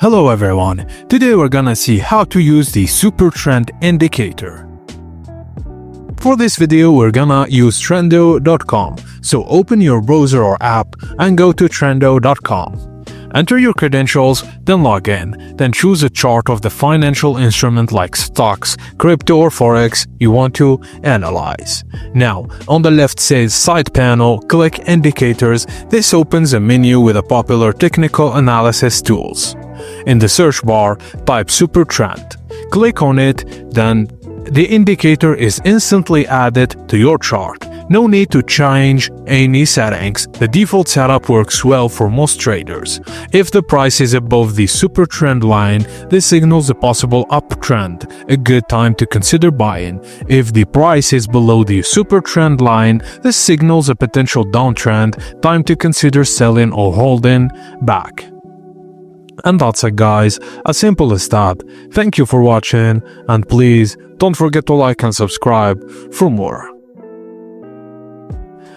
Hello everyone, today we're gonna see how to use the Supertrend indicator. For this video we're gonna use trendo.com, so open your browser or app and go to trendo.com. Enter your credentials, then log in, then choose a chart of the financial instrument like stocks, crypto or Forex you want to analyze. Now, on the left says Side Panel, click Indicators. This opens a menu with a popular technical analysis tools. In the search bar, type Supertrend. Click on it, then the indicator is instantly added to your chart. No need to change any settings. The default setup works well for most traders. If the price is above the Supertrend line, this signals a possible uptrend, a good time to consider buying. If the price is below the Supertrend line, this signals a potential downtrend, time to consider selling or holding back. And that's it guys, as simple as that. Thank you for watching and please don't forget to like and subscribe for more.